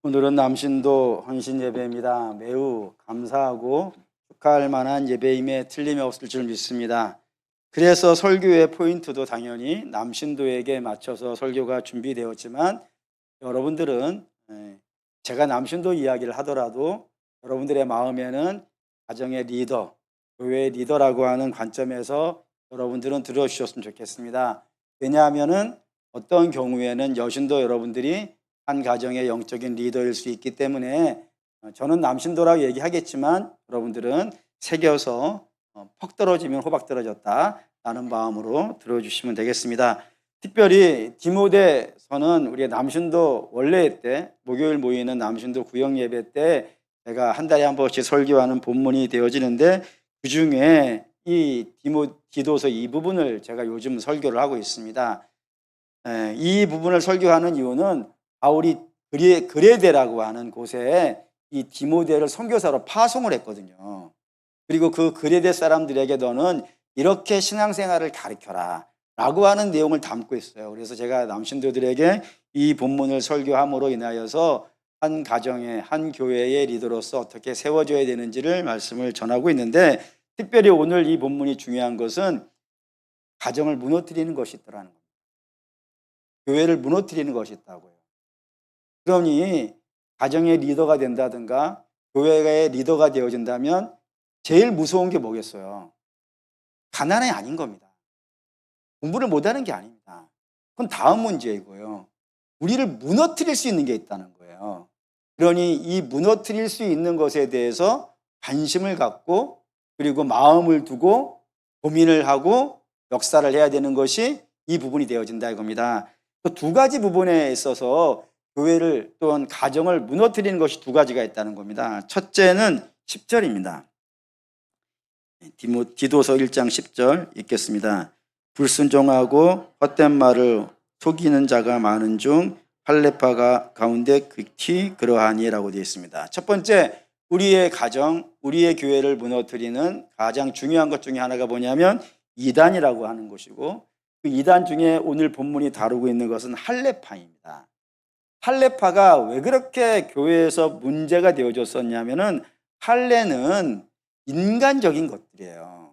오늘은 남신도 헌신 예배입니다. 매우 감사하고 축하할 만한 예배임에 틀림이 없을 줄 믿습니다. 그래서 설교의 포인트도 당연히 남신도에게 맞춰서 설교가 준비되었지만 여러분들은 제가 남신도 이야기를 하더라도 여러분들의 마음에는 가정의 리더, 교회의 리더라고 하는 관점에서 여러분들은 들어주셨으면 좋겠습니다. 왜냐하면은 어떤 경우에는 여신도 여러분들이 한 가정의 영적인 리더일 수 있기 때문에 저는 남신도라고 얘기하겠지만 여러분들은 새겨서 퍽 떨어지면 호박 떨어졌다 라는 마음으로 들어주시면 되겠습니다. 특별히 디모데서는 우리 남신도 원래 때 목요일 모이는 남신도 구역 예배 때 제가 한 달에 한 번씩 설교하는 본문이 되어지는데 그중에 이 디도서 이 부분을 제가 요즘 설교를 하고 있습니다. 이 부분을 설교하는 이유는 바울이 그레데라고 하는 곳에 이 디모데를 선교사로 파송을 했거든요. 그리고 그 그레데 사람들에게 너는 이렇게 신앙생활을 가르쳐라 라고 하는 내용을 담고 있어요. 그래서 제가 남신도들에게 이 본문을 설교함으로 인하여서 한 가정의 한 교회의 리더로서 어떻게 세워져야 되는지를 말씀을 전하고 있는데 특별히 오늘 이 본문이 중요한 것은 가정을 무너뜨리는 것이 있더라는 겁니다. 교회를 무너뜨리는 것이 있다고요. 그러니 가정의 리더가 된다든가 교회의 리더가 되어진다면 제일 무서운 게 뭐겠어요? 가난이 아닌 겁니다. 공부를 못하는 게 아닙니다. 그건 다음 문제이고요. 우리를 무너뜨릴 수 있는 게 있다는 거예요. 그러니 이 무너뜨릴 수 있는 것에 대해서 관심을 갖고 그리고 마음을 두고 고민을 하고 역사를 해야 되는 것이 이 부분이 되어진다 이겁니다. 또 두 가지 부분에 있어서 교회를 또한 가정을 무너뜨리는 것이 두 가지가 있다는 겁니다. 첫째는 10절입니다. 디도서 1장 10절 읽겠습니다. 불순종하고 헛된 말을 속이는 자가 많은 중 할례파가 가운데 극히 그러하니라고 되어 있습니다. 첫 번째, 우리의 가정, 우리의 교회를 무너뜨리는 가장 중요한 것 중에 하나가 뭐냐면 이단이라고 하는 것이고 그 이단 중에 오늘 본문이 다루고 있는 것은 할례파입니다. 할례파가 왜 그렇게 교회에서 문제가 되어졌었냐면은 할례는 인간적인 것들이에요.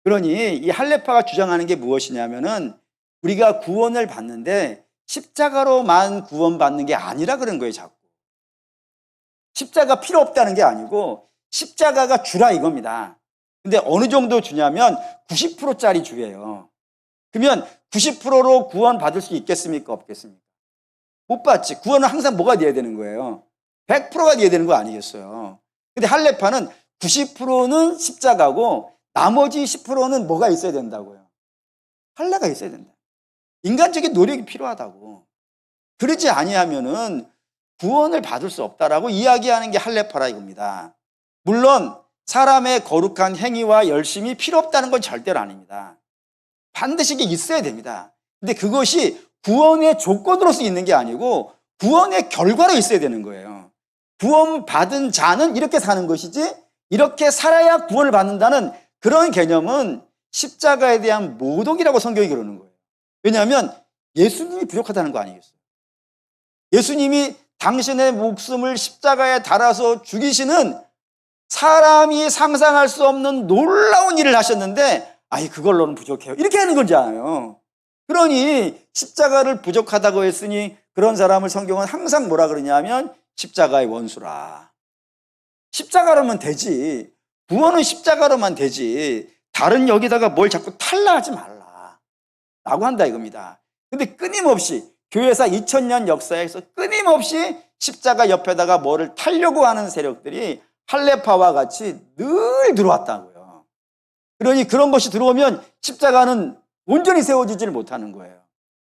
그러니 이 할례파가 주장하는 게 무엇이냐면은 우리가 구원을 받는데 십자가로만 구원받는 게 아니라 그런 거예요, 자꾸. 십자가 필요 없다는 게 아니고 십자가가 주라 이겁니다. 근데 어느 정도 주냐면 90%짜리 주예요. 그러면 90%로 구원받을 수 있겠습니까? 없겠습니까? 못 받지. 구원은 항상 뭐가 돼야 되는 거예요? 100%가 돼야 되는 거 아니겠어요? 근데 할례파는 90%는 십자가고 나머지 10%는 뭐가 있어야 된다고요? 할례가 있어야 된다. 인간적인 노력이 필요하다고. 그러지 아니하면은 구원을 받을 수 없다라고 이야기하는 게 할례파라 이겁니다. 물론 사람의 거룩한 행위와 열심이 필요 없다는 건 절대로 아닙니다. 반드시 이게 있어야 됩니다. 근데 그것이 구원의 조건으로서 있는 게 아니고 구원의 결과로 있어야 되는 거예요. 구원받은 자는 이렇게 사는 것이지 이렇게 살아야 구원을 받는다는 그런 개념은 십자가에 대한 모독이라고 성경이 그러는 거예요. 왜냐하면 예수님이 부족하다는 거 아니겠어요? 예수님이 당신의 목숨을 십자가에 달아서 죽이시는 사람이 상상할 수 없는 놀라운 일을 하셨는데 그걸로는 부족해요. 이렇게 하는 거잖아요. 그러니 십자가를 부족하다고 했으니 그런 사람을 성경은 항상 뭐라 그러냐면 십자가의 원수라. 십자가로만 되지. 구원은 십자가로만 되지. 다른 여기다가 뭘 자꾸 탈라하지 말라. 라고 한다 이겁니다. 근데 끊임없이 교회사 2000년 역사에서 끊임없이 십자가 옆에다가 뭐를 타려고 하는 세력들이 할례파와 같이 늘 들어왔다고요. 그러니 그런 것이 들어오면 십자가는 온전히 세워지지를 못하는 거예요.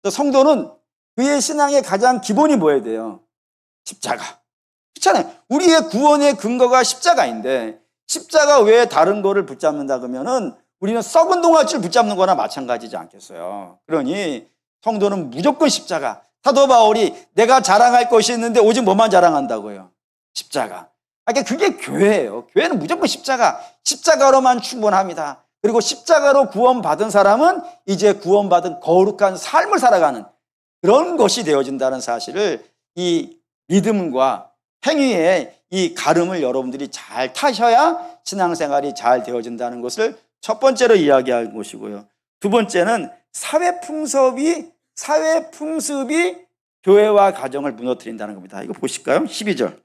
성도는 그의 신앙의 가장 기본이 뭐여야 돼요? 십자가. 그렇잖아요. 우리의 구원의 근거가 십자가인데 십자가 외에 다른 거를 붙잡는다 그러면은 우리는 썩은 동아줄 붙잡는 거나 마찬가지지 않겠어요. 그러니 성도는 무조건 십자가. 사도 바울이 내가 자랑할 것이 있는데 오직 뭐만 자랑한다고요? 십자가. 그러니까 그게 교회예요. 교회는 무조건 십자가. 십자가로만 충분합니다. 그리고 십자가로 구원받은 사람은 이제 구원받은 거룩한 삶을 살아가는 그런 것이 되어진다는 사실을 이 믿음과 행위의 이 가름을 여러분들이 잘 타셔야 신앙생활이 잘 되어진다는 것을 첫 번째로 이야기할 것이고요. 두 번째는 사회 풍습이 교회와 가정을 무너뜨린다는 겁니다. 이거 보실까요? 12절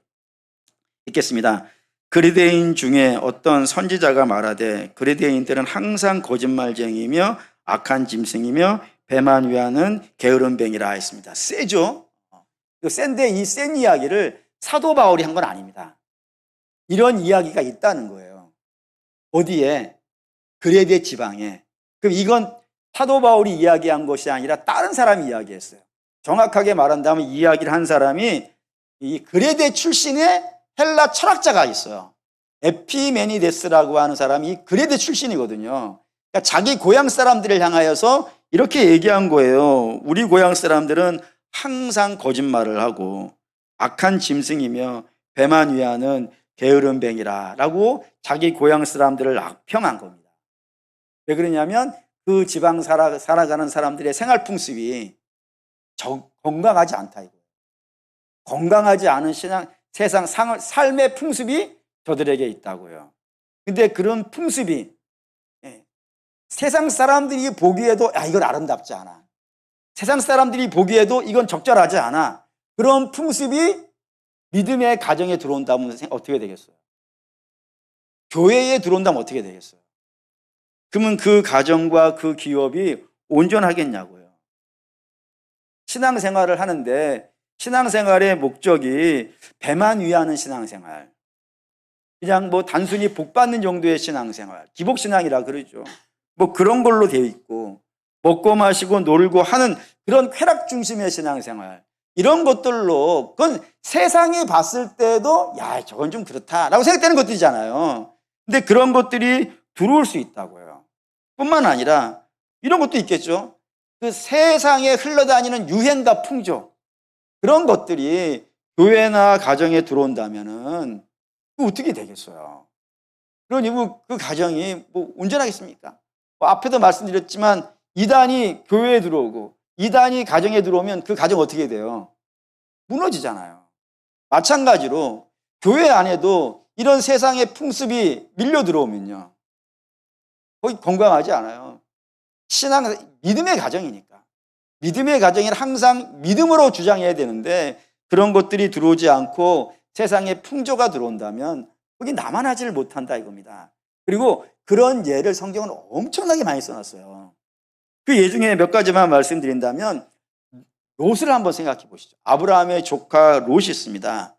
읽겠습니다. 그리스도인 중에 어떤 선지자가 말하되 그리스도인들은 항상 거짓말쟁이며 악한 짐승이며 배만 위하는 게으름뱅이라 했습니다. 세죠? 센데 이 센 이야기를 사도 바울이 한 건 아닙니다. 이런 이야기가 있다는 거예요. 어디에? 그레데 지방에. 그럼 이건 사도 바울이 이야기한 것이 아니라 다른 사람이 이야기했어요. 정확하게 말한다면 이 이야기를 한 사람이 이 그레데 출신의 헬라 철학자가 있어요. 에피메니데스라고 하는 사람이 이 그레데 출신이거든요. 그러니까 자기 고향 사람들을 향하여서 이렇게 얘기한 거예요. 우리 고향 사람들은 항상 거짓말을 하고 악한 짐승이며 배만 위하는 게으름뱅이라 라고 자기 고향 사람들을 악평한 겁니다. 왜 그러냐면 그 지방 살아가는 사람들의 생활 풍습이 건강하지 않다 이거예요. 건강하지 않은 세상 삶의 풍습이 저들에게 있다고요. 근데 그런 풍습이 세상 사람들이 보기에도 이건 아름답지 않아. 세상 사람들이 보기에도 이건 적절하지 않아. 그런 풍습이 믿음의 가정에 들어온다면 어떻게 되겠어요? 교회에 들어온다면 어떻게 되겠어요? 그러면 그 가정과 그 기업이 온전하겠냐고요. 신앙생활을 하는데 신앙생활의 목적이 배만 위하는 신앙생활, 그냥 뭐 단순히 복받는 정도의 신앙생활, 기복신앙이라 그러죠. 뭐 그런 걸로 되어 있고 먹고 마시고 놀고 하는 그런 쾌락 중심의 신앙생활, 이런 것들로 그건 세상이 봤을 때도 야 저건 좀 그렇다라고 생각되는 것들이잖아요. 근데 그런 것들이 들어올 수 있다고요. 뿐만 아니라 이런 것도 있겠죠. 그 세상에 흘러다니는 유행과 풍조, 그런 것들이 교회나 가정에 들어온다면은 어떻게 되겠어요? 그러니 그 가정이 뭐 온전하겠습니까? 앞에도 말씀드렸지만 이단이 교회에 들어오고 이단이 가정에 들어오면 그 가정 어떻게 돼요? 무너지잖아요. 마찬가지로 교회 안에도 이런 세상의 풍습이 밀려 들어오면요, 거의 건강하지 않아요. 믿음의 가정이니까. 믿음의 가정은 항상 믿음으로 주장해야 되는데 그런 것들이 들어오지 않고 세상의 풍조가 들어온다면 거기 남아나지를 못한다 이겁니다. 그리고 그런 예를 성경은 엄청나게 많이 써놨어요. 그 예 중에 몇 가지만 말씀드린다면 롯을 한번 생각해 보시죠. 아브라함의 조카 롯이 있습니다.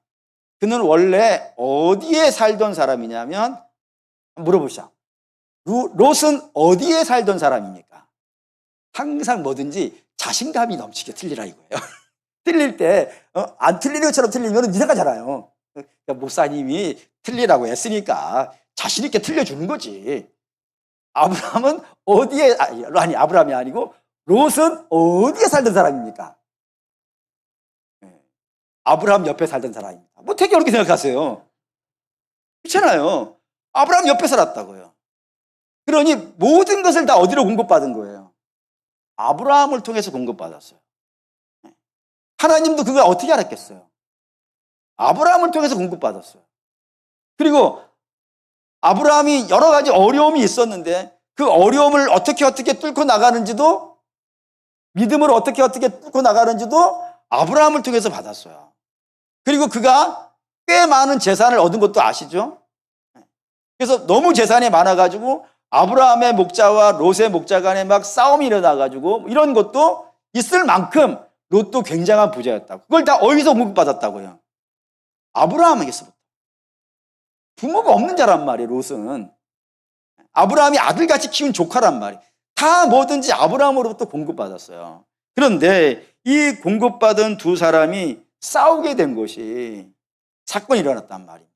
그는 원래 어디에 살던 사람이냐면, 물어보시죠. 롯은 어디에 살던 사람입니까? 항상 뭐든지 자신감이 넘치게 틀리라 이거예요. 틀릴 때 안 틀리는 것처럼 틀리면 이상하잖아요. 그러니까 목사님이 틀리라고 했으니까 자신 있게 틀려주는 거지. 아브라함은 아브라함이 아니고 롯은 어디에 살던 사람입니까? 아브라함 옆에 살던 사람입니다. 뭐 되게 어렵게 생각하세요. 그렇잖아요. 아브라함 옆에 살았다고요. 그러니 모든 것을 다 어디로 공급받은 거예요? 아브라함을 통해서 공급받았어요. 하나님도 그걸 어떻게 알았겠어요? 아브라함을 통해서 공급받았어요. 그리고 아브라함이 여러 가지 어려움이 있었는데 그 어려움을 어떻게 뚫고 나가는지도, 믿음으로 어떻게 뚫고 나가는지도 아브라함을 통해서 받았어요. 그리고 그가 꽤 많은 재산을 얻은 것도 아시죠? 그래서 너무 재산이 많아가지고 아브라함의 목자와 롯의 목자 간에 막 싸움이 일어나가지고 이런 것도 있을 만큼 롯도 굉장한 부자였다고. 그걸 다 어디서 공급받았다고요? 아브라함에게서부터. 부모가 없는 자란 말이에요, 롯은. 아브라함이 아들같이 키운 조카란 말이에요. 다 뭐든지 아브라함으로부터 공급받았어요. 그런데 이 공급받은 두 사람이 싸우게 된 것이 사건이 일어났단 말입니다.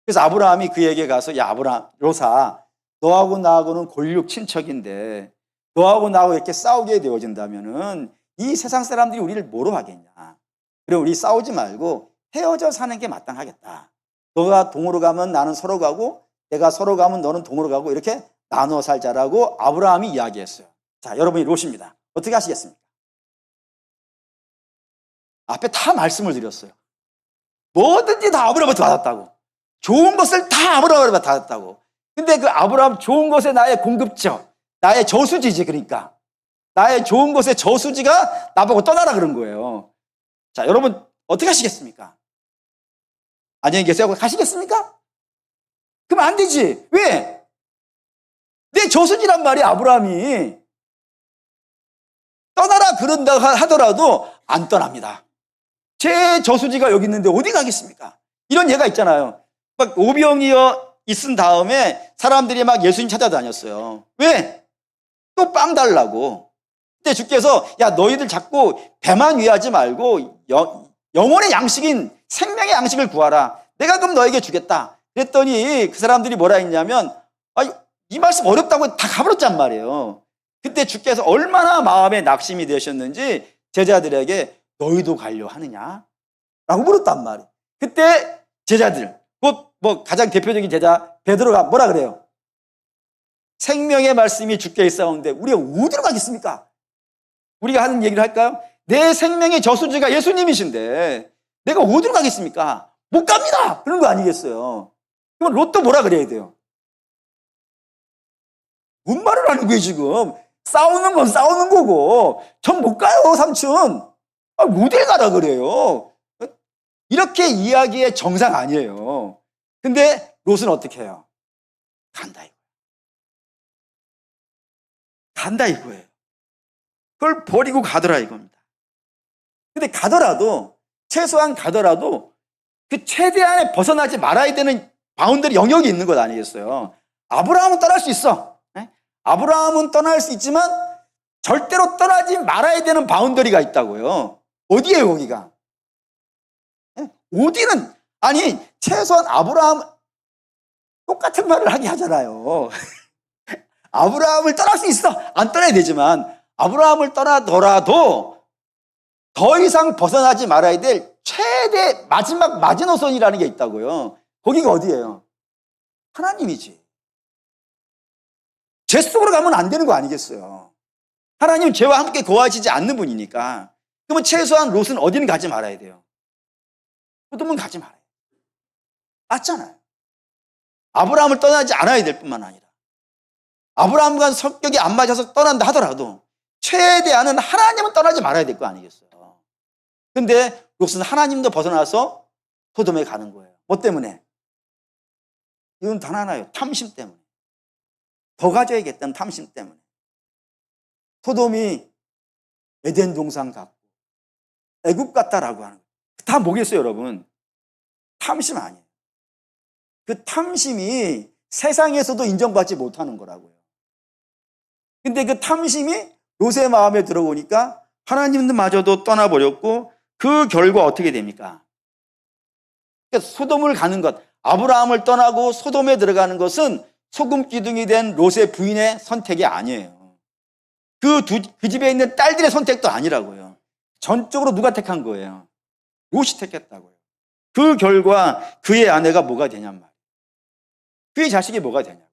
그래서 아브라함이 그에게 가서 야 롯아, 너하고 나하고는 골육 친척인데 너하고 나하고 이렇게 싸우게 되어진다면은 이 세상 사람들이 우리를 뭐로 하겠냐. 그래 우리 싸우지 말고 헤어져 사는 게 마땅하겠다. 너가 동으로 가면 나는 서로 가고 내가 서로 가면 너는 동으로 가고 이렇게 나눠 살자라고 아브라함이 이야기했어요. 자, 여러분이 롯입니다. 어떻게 하시겠습니까? 앞에 다 말씀을 드렸어요. 뭐든지 다 아브라함한테 받았다고. 좋은 것을 다 아브라함한테 받았다고. 근데 그 아브라함 좋은 것에 나의 공급처, 나의 저수지지. 그러니까 나의 좋은 것의 저수지가 나보고 떠나라 그런 거예요. 자, 여러분 어떻게 하시겠습니까? 안녕히 계세요 하고 가시겠습니까? 그러면 안 되지. 왜? 내 저수지란 말이야. 아브라함이 떠나라 그런다 하더라도 안 떠납니다. 제 저수지가 여기 있는데 어디 가겠습니까? 이런 예가 있잖아요. 막 오병이어 있은 다음에 사람들이 막 예수님 찾아다녔어요. 왜? 또 빵 달라고. 그때 주께서 야, 너희들 자꾸 배만 위하지 말고 영혼의 양식인 생명의 양식을 구하라. 내가 그럼 너에게 주겠다. 그랬더니 그 사람들이 뭐라 했냐면 이 말씀 어렵다고 다 가버렸단 말이에요. 그때 주께서 얼마나 마음에 낙심이 되셨는지 제자들에게 너희도 가려 하느냐? 라고 물었단 말이에요. 그때 제자들, 곧 뭐 가장 대표적인 제자 베드로가 뭐라 그래요? 생명의 말씀이 주께 있사온데 우리가 어디로 가겠습니까? 우리가 하는 얘기를 할까요? 내 생명의 저수지가 예수님이신데 내가 어디로 가겠습니까? 못 갑니다. 그런 거 아니겠어요? 그럼 롯도 뭐라 그래야 돼요? 뭔 말을 하는 거예요 지금? 싸우는 건 싸우는 거고 전 못 가요 삼촌. 어딜 가라 그래요? 이렇게 이야기의 정상 아니에요. 근데 롯은 어떻게 해요? 간다 이거예요. 간다 이거예요. 그걸 버리고 가더라 이겁니다. 근데 가더라도 최소한 가더라도 그 최대한에 벗어나지 말아야 되는 바운더리 영역이 있는 것 아니겠어요? 아브라함은 떠날 수 있어. 아브라함은 떠날 수 있지만 절대로 떠나지 말아야 되는 바운더리가 있다고요. 어디예요 거기가? 어디는 아니 최소한 아브라함 똑같은 말을 하게 하잖아요. 아브라함을 떠날 수 있어. 안 떠나야 되지만 아브라함을 떠나더라도 더 이상 벗어나지 말아야 될 최대 마지막 마지노선이라는 게 있다고요. 거기가 어디예요? 하나님이지. 죄 속으로 가면 안 되는 거 아니겠어요? 하나님은 죄와 함께 거하시지 않는 분이니까. 그러면 최소한 롯은 어디는 가지 말아야 돼요? 소돔은 가지 말아요. 맞잖아요. 아브라함을 떠나지 않아야 될 뿐만 아니라 아브라함과 성격이 안 맞아서 떠난다 하더라도 최대한은 하나님은 떠나지 말아야 될 거 아니겠어요. 근데 롯은 하나님도 벗어나서 소돔에 가는 거예요. 뭐 때문에? 이건 단 하나예요. 탐심 때문에. 더 가져야겠다는 탐심 때문에. 소돔이 에덴 동산 같고 애굽 같다라고 하는 거예요. 다 뭐겠어요 여러분? 탐심 아니에요. 그 탐심이 세상에서도 인정받지 못하는 거라고요. 근데 그 탐심이 롯의 마음에 들어오니까 하나님마저도 떠나버렸고 그 결과 어떻게 됩니까? 그러니까 소돔을 가는 것, 아브라함을 떠나고 소돔에 들어가는 것은 소금 기둥이 된 롯의 부인의 선택이 아니에요. 그 집에 있는 딸들의 선택도 아니라고요. 전적으로 누가 택한 거예요? 롯이 택했다고요. 그 결과 그의 아내가 뭐가 되냔 말이에요. 그의 자식이 뭐가 되냐.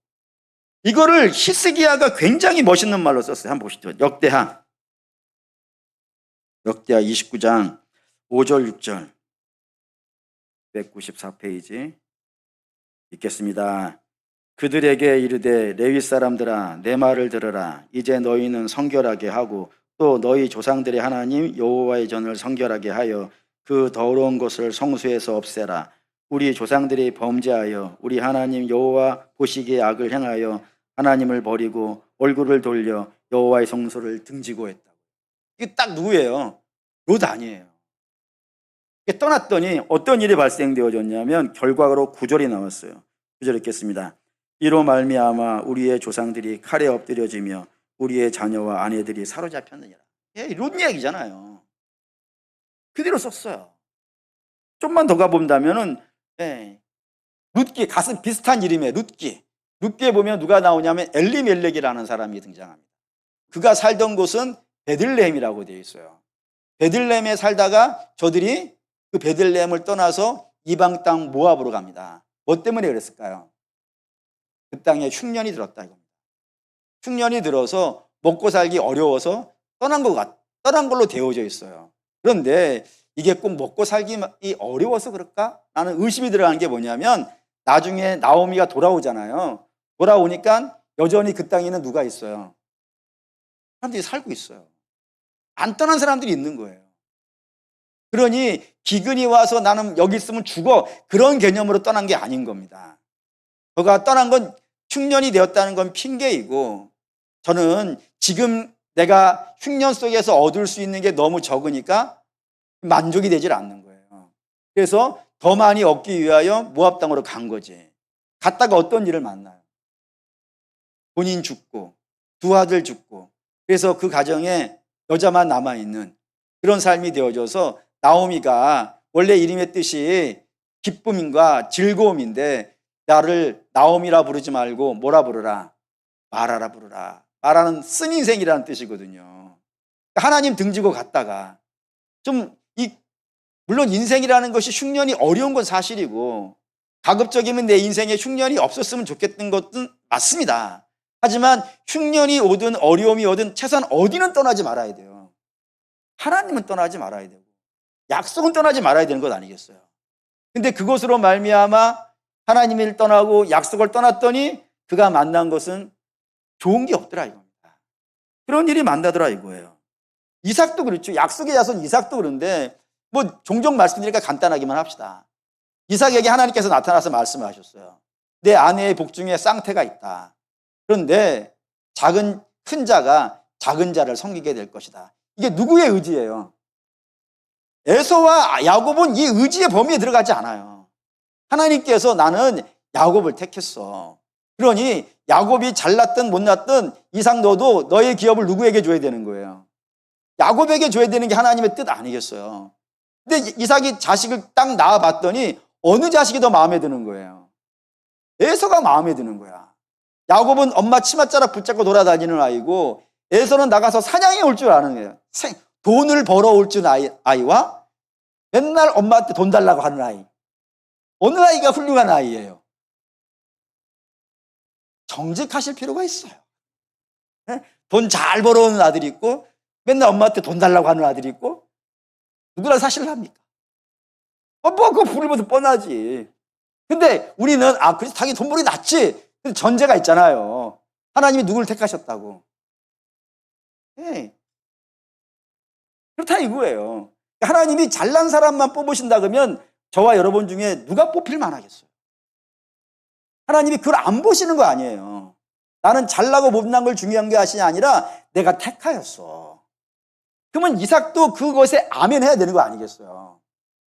이거를 히스기야가 굉장히 멋있는 말로 썼어요. 한번 보시죠. 역대하 29장 5절 6절 194페이지 읽겠습니다. 그들에게 이르되 레위 사람들아 내 말을 들으라. 이제 너희는 성결하게 하고 또 너희 조상들의 하나님 여호와의 전을 성결하게 하여 그 더러운 것을 성소에서 없애라. 우리 조상들이 범죄하여 우리 하나님 여호와 보시기에 악을 행하여 하나님을 버리고 얼굴을 돌려 여호와의 성소를 등지고 했다고. 이게 딱 누구예요? 롯 아니에요. 떠났더니 어떤 일이 발생되어졌냐면 결과로 9절이 나왔어요. 9절 읽겠습니다. 이로 말미암아 우리의 조상들이 칼에 엎드려지며 우리의 자녀와 아내들이 사로잡혔느니라. 롯 이야기잖아요. 그대로 썼어요. 좀만 더 가본다면은 룻기, 가슴 비슷한 이름의 룻기. 룻기에 보면 누가 나오냐면 엘리멜렉이라는 사람이 등장합니다. 그가 살던 곳은 베들레헴이라고 되어 있어요. 베들레헴에 살다가 저들이 그 베들레헴을 떠나서 이방 땅 모압으로 갑니다. 뭐 때문에 그랬을까요? 그 땅에 흉년이 들었다 이겁니다. 흉년이 들어서 먹고 살기 어려워서 떠난 걸로 되어져 있어요. 그런데 이게 꼭 먹고 살기 어려워서 그럴까? 라는 의심이 들어가는 게 뭐냐면 나중에 나오미가 돌아오잖아요. 돌아오니까 여전히 그 땅에는 누가 있어요? 사람들이 살고 있어요. 안 떠난 사람들이 있는 거예요. 그러니 기근이 와서 나는 여기 있으면 죽어, 그런 개념으로 떠난 게 아닌 겁니다. 그가 떠난 건 흉년이 되었다는 건 핑계이고, 저는 지금 내가 흉년 속에서 얻을 수 있는 게 너무 적으니까 만족이 되질 않는 거예요. 그래서 더 많이 얻기 위하여 모압 땅으로 간 거지. 갔다가 어떤 일을 만나요? 본인 죽고 두 아들 죽고, 그래서 그 가정에 여자만 남아있는 그런 삶이 되어져서 나오미가 원래 이름의 뜻이 기쁨과 즐거움인데 나를 나오미라 부르지 말고 뭐라 부르라? 마라라 부르라. 마라는 쓴 인생이라는 뜻이거든요. 하나님 등지고 갔다가 좀 물론 인생이라는 것이 흉년이 어려운 건 사실이고 가급적이면 내 인생에 흉년이 없었으면 좋겠던 것은 맞습니다. 하지만 흉년이 오든 어려움이 오든 최소한 어디는 떠나지 말아야 돼요. 하나님은 떠나지 말아야 되고 약속은 떠나지 말아야 되는 것 아니겠어요? 근데 그것으로 말미암아 하나님을 떠나고 약속을 떠났더니 그가 만난 것은 좋은 게 없더라 이겁니다. 그런 일이 만나더라 이거예요. 이삭도 그렇죠. 약속의 자손 이삭도 그런데 뭐 종종 말씀드리니까 간단하게만 합시다. 이삭에게 하나님께서 나타나서 말씀하셨어요. 내 아내의 복 중에 쌍태가 있다. 그런데 큰 자가 작은 자를 섬기게 될 것이다. 이게 누구의 의지예요? 에서와 야곱은 이 의지의 범위에 들어가지 않아요. 하나님께서 나는 야곱을 택했어. 그러니 야곱이 잘났든 못났든 이삭 너도 너의 기업을 누구에게 줘야 되는 거예요? 야곱에게 줘야 되는 게 하나님의 뜻 아니겠어요? 근데 이삭이 자식을 딱 낳아봤더니 어느 자식이 더 마음에 드는 거예요? 에서가 마음에 드는 거야. 야곱은 엄마 치맛자락 붙잡고 돌아다니는 아이고 에서는 나가서 사냥해 올 줄 아는 거예요. 돈을 벌어올 줄 아이와 맨날 엄마한테 돈 달라고 하는 아이. 어느 아이가 훌륭한 아이예요? 정직하실 필요가 있어요. 돈 잘 벌어오는 아들이 있고 맨날 엄마한테 돈 달라고 하는 아들이 있고 누구랑 사실을 합니까? 그거 부르면서 뻔하지. 근데 우리는 그래서 당연히 돈 벌이 낫지. 근데 전제가 있잖아요. 하나님이 누구를 택하셨다고. 네. 그렇다 이거예요. 하나님이 잘난 사람만 뽑으신다 그러면 저와 여러분 중에 누가 뽑힐 만하겠어요? 하나님이 그걸 안 보시는 거 아니에요. 나는 잘나고 못난 걸 중요한 게 아니라 내가 택하였어. 그러면 이삭도 그것에 아멘해야 되는 거 아니겠어요?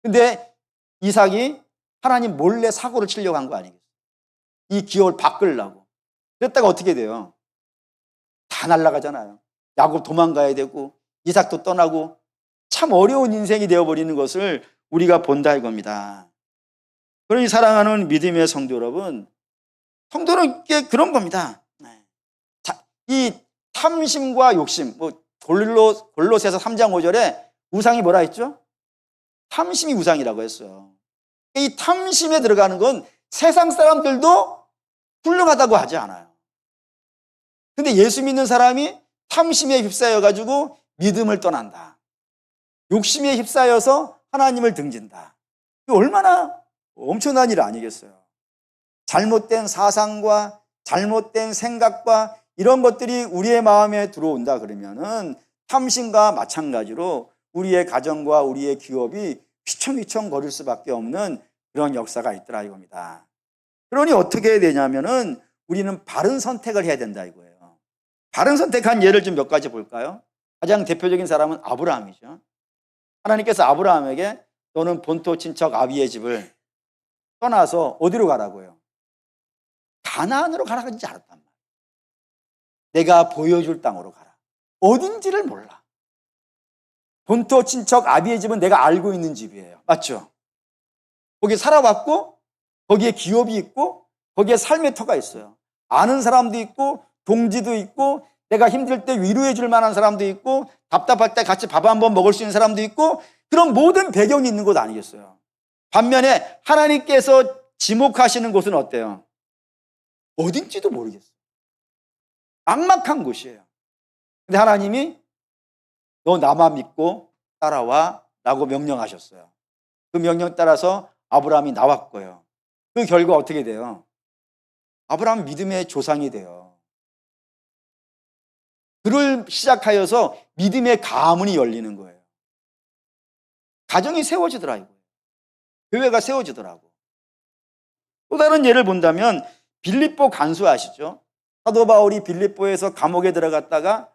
근데 이삭이 하나님 몰래 사고를 치려고 한 거 아니겠어요? 이 기업을 바꾸려고. 그랬다가 어떻게 돼요? 다 날아가잖아요. 야곱 도망가야 되고 이삭도 떠나고 참 어려운 인생이 되어버리는 것을 우리가 본다 이겁니다. 그러니 사랑하는 믿음의 성도 여러분, 성도는 그런 겁니다. 이 탐심과 욕심, 골로새서 3장 5절에 우상이 뭐라 했죠? 탐심이 우상이라고 했어요. 이 탐심에 들어가는 건 세상 사람들도 훌륭하다고 하지 않아요. 근데 예수 믿는 사람이 탐심에 휩싸여가지고 믿음을 떠난다. 욕심에 휩싸여서 하나님을 등진다. 이거 얼마나 엄청난 일 아니겠어요? 잘못된 사상과 잘못된 생각과 이런 것들이 우리의 마음에 들어온다 그러면은 탐심과 마찬가지로 우리의 가정과 우리의 기업이 휘청휘청 거릴 수밖에 없는 그런 역사가 있더라 이겁니다. 그러니 어떻게 해야 되냐면은 우리는 바른 선택을 해야 된다 이거예요. 바른 선택한 예를 좀 몇 가지 볼까요? 가장 대표적인 사람은 아브라함이죠. 하나님께서 아브라함에게 너는 본토 친척 아비의 집을 떠나서 어디로 가라고요? 가나안으로 가라 그러지 않았단 말이에요. 내가 보여줄 땅으로 가라. 어딘지를 몰라. 본토 친척 아비의 집은 내가 알고 있는 집이에요. 맞죠? 거기에 살아왔고 거기에 기업이 있고 거기에 삶의 터가 있어요. 아는 사람도 있고 동지도 있고 내가 힘들 때 위로해 줄 만한 사람도 있고 답답할 때 같이 밥 한번 먹을 수 있는 사람도 있고 그런 모든 배경이 있는 곳 아니겠어요? 반면에 하나님께서 지목하시는 곳은 어때요? 어딘지도 모르겠어요. 막막한 곳이에요. 근데 하나님이 너 나만 믿고 따라와 라고 명령하셨어요. 그 명령 따라서 아브라함이 나왔고요. 그 결과 어떻게 돼요? 아브라함 믿음의 조상이 돼요. 그를 시작하여서 믿음의 가문이 열리는 거예요. 가정이 세워지더라고요. 교회가 세워지더라고. 또 다른 예를 본다면 빌립보 간수 아시죠? 사도 바울이 빌립보에서 감옥에 들어갔다가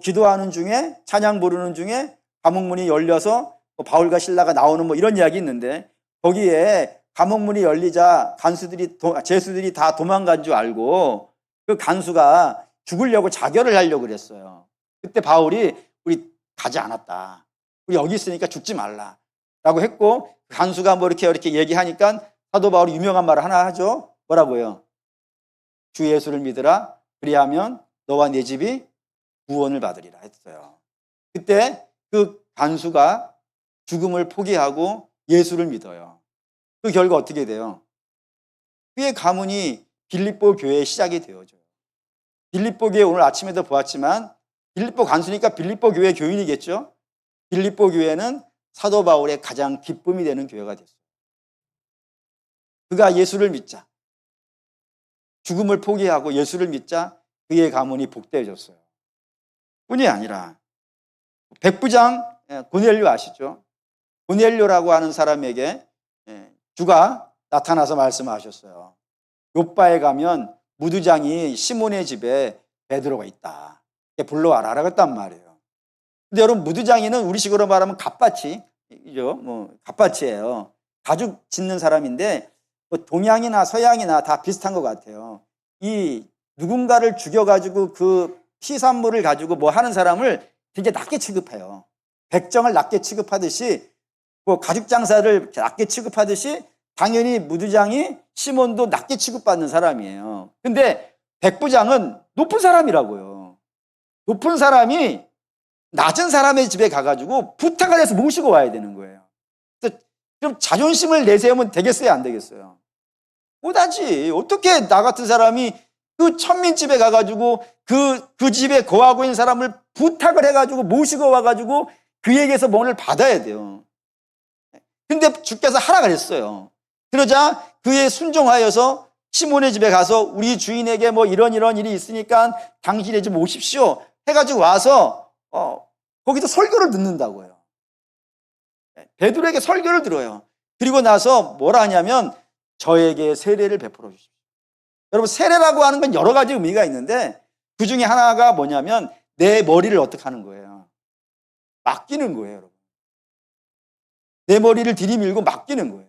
기도하는 중에 찬양 부르는 중에 감옥문이 열려서 바울과 실라가 나오는 이런 이야기 있는데, 거기에 감옥문이 열리자 제수들이 다 도망간 줄 알고 그 간수가 죽으려고 자결을 하려고 그랬어요. 그때 바울이 우리 가지 않았다. 우리 여기 있으니까 죽지 말라. 라고 했고, 간수가 이렇게 얘기하니까 사도 바울이 유명한 말을 하나 하죠. 뭐라고요? 주 예수를 믿으라. 그리하면 너와 네 집이 구원을 받으리라 했어요. 그때 그 간수가 죽음을 포기하고 예수를 믿어요. 그 결과 어떻게 돼요? 그의 가문이 빌립보 교회의 시작이 되어져요. 빌립보 교회 오늘 아침에도 보았지만 빌립보 간수니까 빌립보 교회 교인이겠죠? 빌립보 교회는 사도 바울의 가장 기쁨이 되는 교회가 됐어요. 그가 예수를 믿자, 죽음을 포기하고 예수를 믿자 그의 가문이 복되어졌어요. 뿐이 아니라 백부장 고넬료 아시죠? 고넬료라고 하는 사람에게 주가 나타나서 말씀하셨어요. 요바에 가면 무두장이 시몬의 집에 베드로가 있다. 불러와라 했단 말이에요. 근데 여러분, 무두장이는 우리식으로 말하면 갑바치죠. 갑바치예요. 가죽 짓는 사람인데 동양이나 서양이나 다 비슷한 것 같아요. 이 누군가를 죽여가지고 그 피산물을 가지고 하는 사람을 되게 낮게 취급해요. 백정을 낮게 취급하듯이 가죽 장사를 낮게 취급하듯이 당연히 무두장이 시몬도 낮게 취급받는 사람이에요. 근데 백부장은 높은 사람이라고요. 높은 사람이 낮은 사람의 집에 가가지고 부탁을 해서 모시고 와야 되는 거예요. 그래서 좀 자존심을 내세우면 되겠어요, 안 되겠어요? 못하지. 어떻게 나 같은 사람이 그 천민 집에 가가지고 그 집에 거하고 있는 사람을 부탁을 해가지고 모시고 와가지고 그에게서 뭔가를 받아야 돼요. 근데 주께서 하라 그랬어요. 그러자 그에 순종하여서 시몬의 집에 가서 우리 주인에게 이런 일이 있으니까 당신의 집 오십시오 해가지고 와서 거기서 설교를 듣는다고요. 베드로에게 설교를 들어요. 그리고 나서 뭐라 하냐면 저에게 세례를 베풀어 주십시오. 여러분, 세례라고 하는 건 여러 가지 의미가 있는데 그 중에 하나가 뭐냐면 내 머리를 어떻게 하는 거예요? 맡기는 거예요, 여러분. 내 머리를 들이밀고 맡기는 거예요.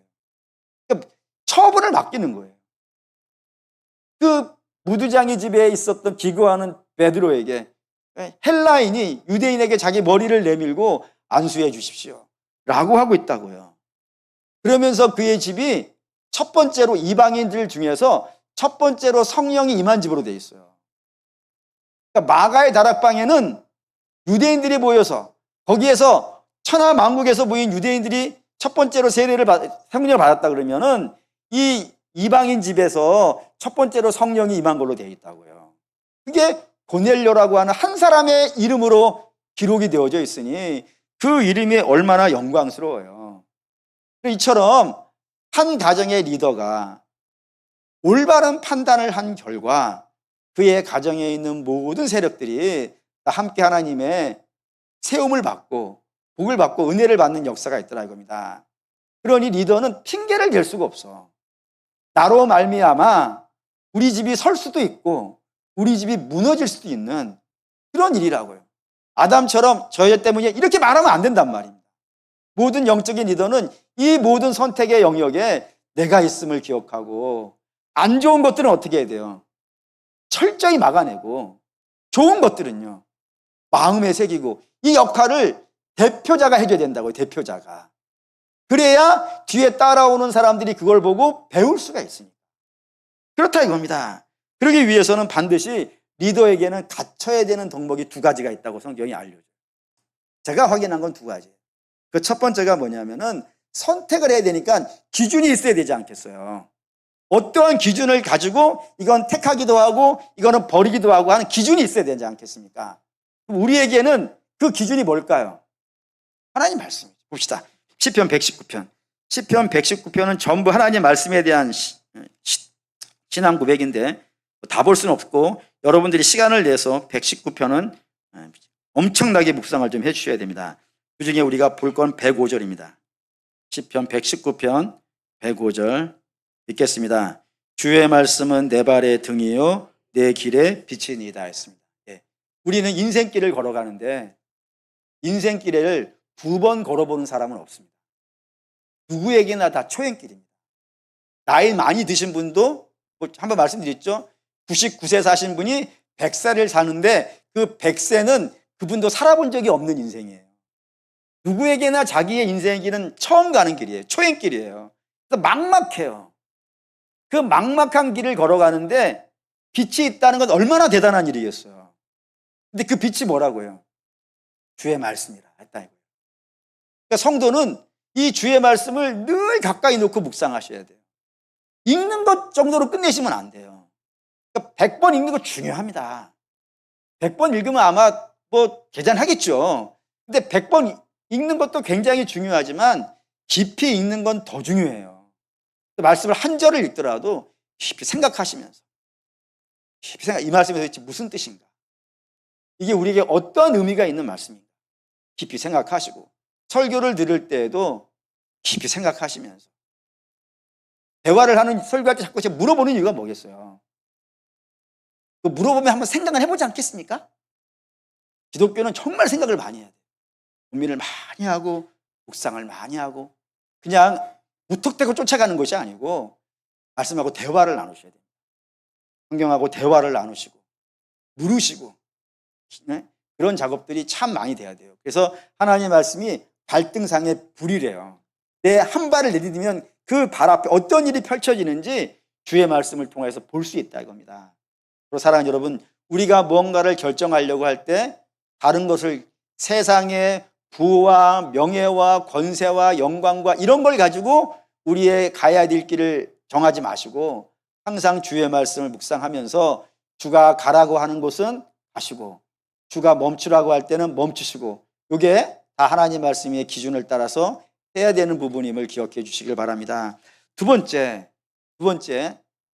그러니까 처분을 맡기는 거예요. 그 무두장이 집에 있었던 기거하는 베드로에게 헬라인이 유대인에게 자기 머리를 내밀고 안수해 주십시오 라고 하고 있다고요. 그러면서 그의 집이 첫 번째로 이방인들 중에서 첫 번째로 성령이 임한 집으로 돼 있어요. 그러니까 마가의 다락방에는 유대인들이 모여서 거기에서 천하만국에서 모인 유대인들이 첫 번째로 성령을 받았다 그러면은 이 이방인 집에서 첫 번째로 성령이 임한 걸로 되어 있다고요. 그게 고넬료라고 하는 한 사람의 이름으로 기록이 되어져 있으니 그 이름이 얼마나 영광스러워요. 이처럼 한 가정의 리더가 올바른 판단을 한 결과 그의 가정에 있는 모든 세력들이 함께 하나님의 세움을 받고 복을 받고 은혜를 받는 역사가 있더라 이겁니다. 그러니 리더는 핑계를 댈 수가 없어. 나로 말미암아 우리 집이 설 수도 있고 우리 집이 무너질 수도 있는 그런 일이라고요. 아담처럼 저희 때문에 이렇게 말하면 안 된단 말입니다. 모든 영적인 리더는 이 모든 선택의 영역에 내가 있음을 기억하고 안 좋은 것들은 어떻게 해야 돼요? 철저히 막아내고 좋은 것들은요 마음에 새기고 이 역할을 대표자가 해줘야 된다고요. 대표자가. 그래야 뒤에 따라오는 사람들이 그걸 보고 배울 수가 있으니까. 그렇다 이겁니다. 그러기 위해서는 반드시 리더에게는 갖춰야 되는 덕목이 두 가지가 있다고 성경이 알려줘요. 제가 확인한 건 두 가지예요. 그 첫 번째가 뭐냐면은 선택을 해야 되니까 기준이 있어야 되지 않겠어요. 어떠한 기준을 가지고 이건 택하기도 하고 이거는 버리기도 하고 하는 기준이 있어야 되지 않겠습니까? 우리에게는 그 기준이 뭘까요? 하나님 말씀이죠. 봅시다. 시편 119편. 시편 119편은 전부 하나님 말씀에 대한 신앙 고백인데 다 볼 수는 없고 여러분들이 시간을 내서 119편은 엄청나게 묵상을 좀 해주셔야 됩니다. 그중에 우리가 볼 건 105절입니다. 시편 119편 105절 읽겠습니다. 주의 말씀은 내 발의 등이요 내 길에 빛이니이다 했습니다. 우리는 인생길을 걸어가는데 인생길을 두 번 걸어보는 사람은 없습니다. 누구에게나 다 초행길입니다. 나이 많이 드신 분도 한번 말씀드렸죠. 99세 사신 분이 100세를 사는데 그 100세는 그분도 살아본 적이 없는 인생이에요. 누구에게나 자기의 인생의 길은 처음 가는 길이에요. 초행길이에요. 그래서 막막해요. 그 막막한 길을 걸어가는데 빛이 있다는 건 얼마나 대단한 일이겠어요. 근데 그 빛이 뭐라고요? 주의 말씀이라 했다 이거예요. 그러니까 성도는 이 주의 말씀을 늘 가까이 놓고 묵상하셔야 돼요. 읽는 것 정도로 끝내시면 안 돼요. 그러니까 100번 읽는 거 중요합니다. 100번 읽으면 아마 계산하겠죠. 근데 100번 읽는 것도 굉장히 중요하지만 깊이 읽는 건 더 중요해요. 말씀을 한 절을 읽더라도 깊이 생각하시면서 이 말씀이 도대체 무슨 뜻인가? 이게 우리에게 어떤 의미가 있는 말씀인가? 깊이 생각하시고 설교를 들을 때에도 깊이 생각하시면서 대화를 하는 설교할 때 자꾸 제가 물어보는 이유가 뭐겠어요? 물어보면 한번 생각을 해보지 않겠습니까? 기독교는 정말 생각을 많이 해야 돼요. 고민을 많이 하고 묵상을 많이 하고 그냥 무턱대고 쫓아가는 것이 아니고 말씀하고 대화를 나누셔야 됩니다. 성경하고 대화를 나누시고 물으시고 그런 작업들이 참 많이 돼야 돼요. 그래서 하나님의 말씀이 발등상의 불이래요. 내 한 발을 내디디면 그 발 앞에 어떤 일이 펼쳐지는지 주의 말씀을 통해서 볼 수 있다 이겁니다. 그리고 사랑하는 여러분, 우리가 뭔가를 결정하려고 할 때 다른 것을 세상의 부와 명예와 권세와 영광과 이런 걸 가지고 우리의 가야 될 길을 정하지 마시고 항상 주의 말씀을 묵상하면서 주가 가라고 하는 곳은 가시고 주가 멈추라고 할 때는 멈추시고 이게 다 하나님 말씀의 기준을 따라서 해야 되는 부분임을 기억해 주시길 바랍니다. 두 번째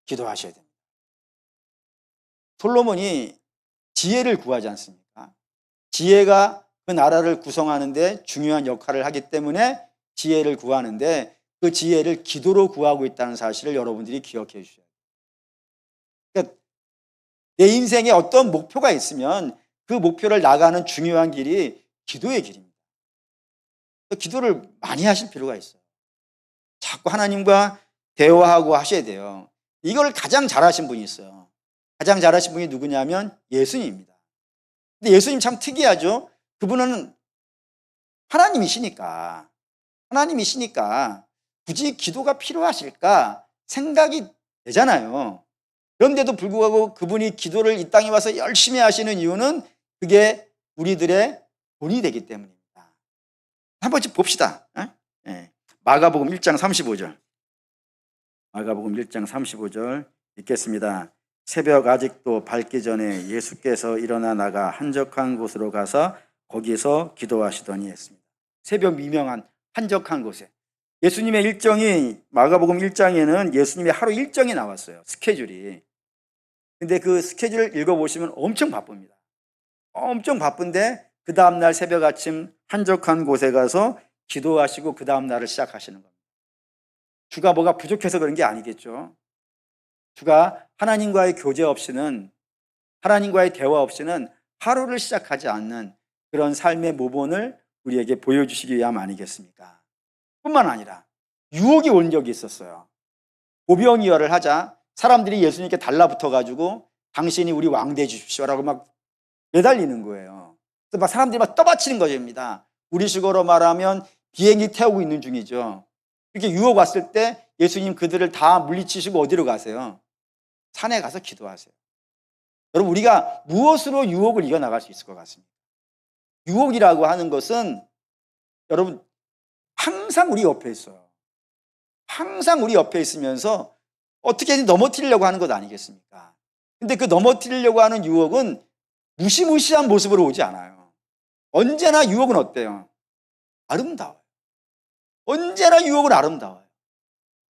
기도하셔야 됩니다. 솔로몬이 지혜를 구하지 않습니까? 지혜가 그 나라를 구성하는데 중요한 역할을 하기 때문에 지혜를 구하는데 그 지혜를 기도로 구하고 있다는 사실을 여러분들이 기억해 주셔야 돼요. 그러니까 내 인생에 어떤 목표가 있으면 그 목표를 나가는 중요한 길이 기도의 길입니다. 기도를 많이 하실 필요가 있어요. 자꾸 하나님과 대화하고 하셔야 돼요. 이걸 가장 잘하신 분이 있어요. 가장 잘하신 분이 누구냐면 예수님입니다. 근데 예수님 참 특이하죠. 그분은 하나님이시니까 굳이 기도가 필요하실까 생각이 되잖아요. 그런데도 불구하고 그분이 기도를 이 땅에 와서 열심히 하시는 이유는 그게 우리들의 본이 되기 때문입니다. 한 번씩 봅시다. 마가복음 1장 35절. 마가복음 1장 35절 읽겠습니다. 새벽 아직도 밝기 전에 예수께서 일어나 나가 한적한 곳으로 가서 거기서 기도하시더니 했습니다. 새벽 미명한 한적한 곳에 예수님의 일정이 마가복음 1장에는 예수님의 하루 일정이 나왔어요. 스케줄이. 근데 그 스케줄을 읽어보시면 엄청 바쁩니다. 엄청 바쁜데 그 다음날 새벽 아침 한적한 곳에 가서 기도하시고 그 다음날을 시작하시는 겁니다. 주가 뭐가 부족해서 그런 게 아니겠죠. 주가 하나님과의 교제 없이는 하나님과의 대화 없이는 하루를 시작하지 않는 그런 삶의 모본을 우리에게 보여주시기 위함 아니겠습니까? 뿐만 아니라 유혹이 온 적이 있었어요. 오병이어를 하자 사람들이 예수님께 달라붙어가지고 당신이 우리 왕 돼 주십시오라고 막 매달리는 거예요. 그래서 막 사람들이 막 떠받치는 것입니다. 우리식으로 말하면 비행기 태우고 있는 중이죠. 이렇게 유혹 왔을 때 예수님 그들을 다 물리치시고 어디로 가세요? 산에 가서 기도하세요. 여러분, 우리가 무엇으로 유혹을 이겨나갈 수 있을 것 같습니다. 유혹이라고 하는 것은 여러분 항상 우리 옆에 있어요. 항상 우리 옆에 있으면서 어떻게든 넘어뜨리려고 하는 것 아니겠습니까? 근데 그 넘어뜨리려고 하는 유혹은 무시무시한 모습으로 오지 않아요. 언제나 유혹은 어때요? 아름다워요. 언제나 유혹은 아름다워요.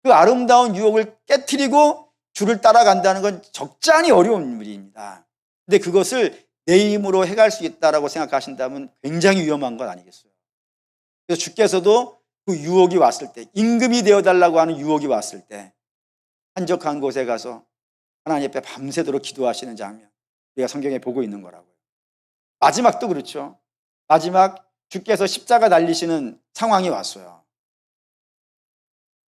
그 아름다운 유혹을 깨트리고 주를 따라간다는 건 적잖이 어려운 일입니다. 근데 그것을 내 힘으로 해갈 수 있다라고 생각하신다면 굉장히 위험한 건 아니겠어요? 그래서 주께서도 그 유혹이 왔을 때, 임금이 되어달라고 하는 유혹이 왔을 때 한적한 곳에 가서 하나님 앞에 밤새도록 기도하시는 장면, 우리가 성경에 보고 있는 거라고요. 마지막도 그렇죠. 마지막 주께서 십자가 달리시는 상황이 왔어요.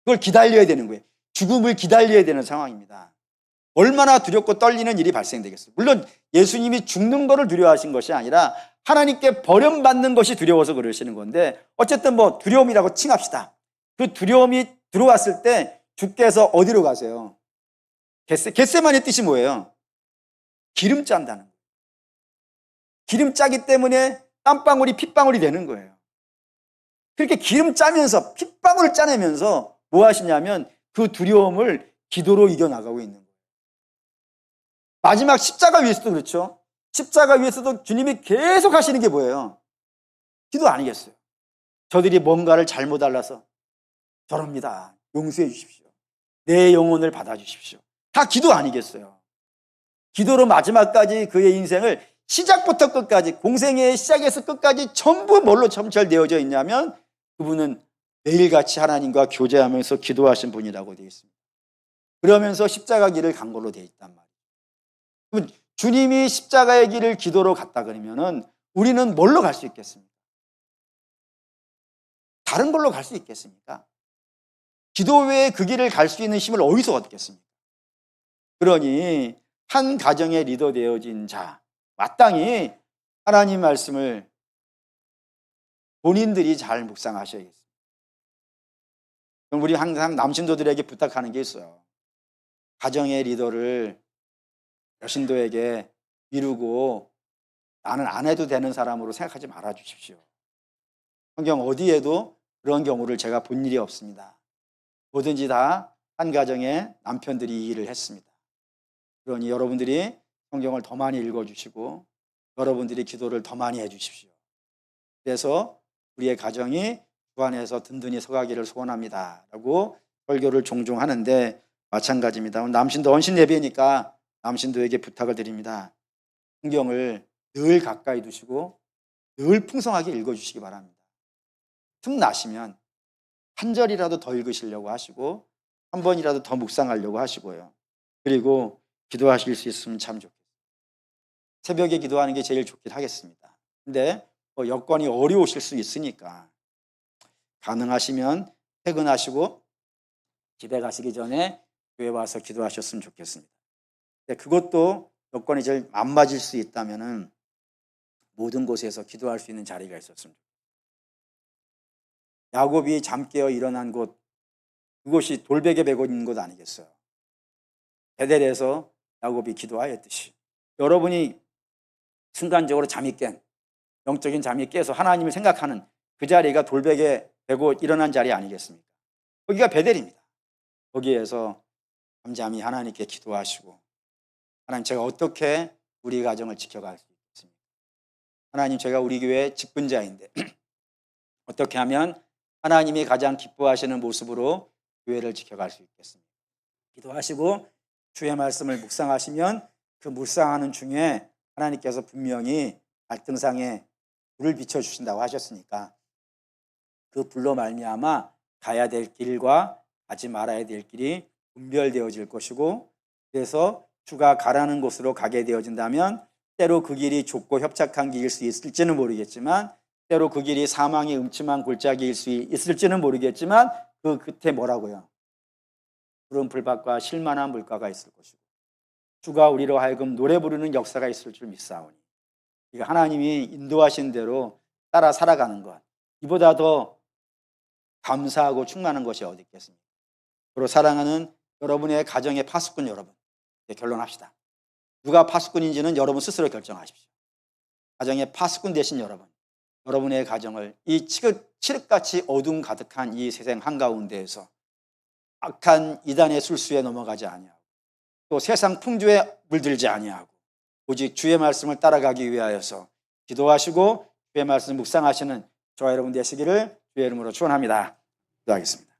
그걸 기다려야 되는 거예요. 죽음을 기다려야 되는 상황입니다. 얼마나 두렵고 떨리는 일이 발생되겠어요. 물론 예수님이 죽는 것을 두려워하신 것이 아니라 하나님께 버림받는 것이 두려워서 그러시는 건데, 어쨌든 뭐 두려움이라고 칭합시다. 그 두려움이 들어왔을 때 주께서 어디로 가세요? 겟세마네 뜻이 뭐예요? 기름 짠다는 거예요. 기름 짜기 때문에 땀방울이 핏방울이 되는 거예요. 그렇게 기름 짜면서 핏방울을 짜내면서 뭐 하시냐면 그 두려움을 기도로 이겨나가고 있는 거예요. 마지막 십자가 위에서도 그렇죠. 십자가 위에서도 주님이 계속 하시는 게 뭐예요? 기도 아니겠어요? 저들이 뭔가를 잘못 알아서 저럽니다. 용서해 주십시오. 내 영혼을 받아주십시오. 다 기도 아니겠어요? 기도로 마지막까지 그의 인생을 시작부터 끝까지, 공생애의 시작에서 끝까지 전부 뭘로 점철되어져 있냐면 그분은 매일같이 하나님과 교제하면서 기도하신 분이라고 되어 있습니다. 그러면서 십자가 길을 간 걸로 되어 있단 말이에요. 그러면 주님이 십자가의 길을 기도로 갔다 그러면은 우리는 뭘로 갈 수 있겠습니까? 다른 걸로 갈 수 있겠습니까? 기도 외에 그 길을 갈 수 있는 힘을 어디서 얻겠습니까? 그러니 한 가정의 리더 되어진 자, 마땅히 하나님 말씀을 본인들이 잘 묵상하셔야겠습니다. 그럼 우리 항상 남신도들에게 부탁하는 게 있어요. 가정의 리더를 여신도에게 미루고 나는 안 해도 되는 사람으로 생각하지 말아 주십시오. 성경 어디에도 그런 경우를 제가 본 일이 없습니다. 뭐든지 다 한 가정의 남편들이 이 일을 했습니다. 그러니 여러분들이 성경을 더 많이 읽어주시고 여러분들이 기도를 더 많이 해주십시오. 그래서 우리의 가정이 주 안에서 든든히 서가기를 소원합니다 라고 설교를 종종 하는데 마찬가지입니다. 남신도 언신 예배니까 남신도에게 부탁을 드립니다. 성경을 늘 가까이 두시고 늘 풍성하게 읽어주시기 바랍니다. 틈 나시면 한 절이라도 더 읽으시려고 하시고 한 번이라도 더 묵상하려고 하시고요. 그리고 기도하실 수 있으면 참 좋겠습니다. 새벽에 기도하는 게 제일 좋긴 하겠습니다. 근데 여건이 어려우실 수 있으니까 가능하시면 퇴근하시고 집에 가시기 전에 교회 와서 기도하셨으면 좋겠습니다. 근데 그것도 여건이 제일 안 맞을 수 있다면은 모든 곳에서 기도할 수 있는 자리가 있었습니다. 야곱이 잠 깨어 일어난 곳, 그곳이 돌베개 베고 있는 곳 아니겠어요? 베델에서 야곱이 기도하였듯이 여러분이 순간적으로 잠이 깬, 영적인 잠이 깨서 하나님을 생각하는 그 자리가 돌베개 베고 일어난 자리 아니겠습니까? 거기가 베델입니다. 거기에서 잠잠히 하나님께 기도하시고, 하나님, 제가 어떻게 우리 가정을 지켜갈 수 있겠습니까? 하나님, 제가 우리 교회 직분자인데 어떻게 하면 하나님이 가장 기뻐하시는 모습으로 교회를 지켜갈 수 있겠습니까? 기도하시고 주의 말씀을 묵상하시면 그 묵상하는 중에 하나님께서 분명히 갈등상에 불을 비춰주신다고 하셨으니까 그 불로 말미암아 가야 될 길과 가지 말아야 될 길이 분별되어질 것이고, 그래서 주가 가라는 곳으로 가게 되어진다면 때로 그 길이 좁고 협착한 길일 수 있을지는 모르겠지만, 때로 그 길이 사망의 음침한 골짜기일 수 있을지는 모르겠지만 그 끝에 뭐라고요? 푸른 풀밭과 실만한 물가가 있을 것이고 주가 우리로 하여금 노래 부르는 역사가 있을 줄 믿사오니, 하나님이 인도하신 대로 따라 살아가는 것, 이보다 더 감사하고 충만한 것이 어디 있겠습니까? 그리고 사랑하는 여러분의 가정의 파수꾼 여러분, 결론합시다. 누가 파수꾼인지는 여러분 스스로 결정하십시오. 가정의 파수꾼 되신 여러분, 여러분의 가정을 이 칠흑같이 어둠 가득한 이 세상 한가운데에서 악한 이단의 술수에 넘어가지 아니하고 또 세상 풍조에 물들지 아니하고 오직 주의 말씀을 따라가기 위하여서 기도하시고 주의 말씀을 묵상하시는 저와 여러분 되시기를 주의 이름으로 축원합니다. 기도하겠습니다.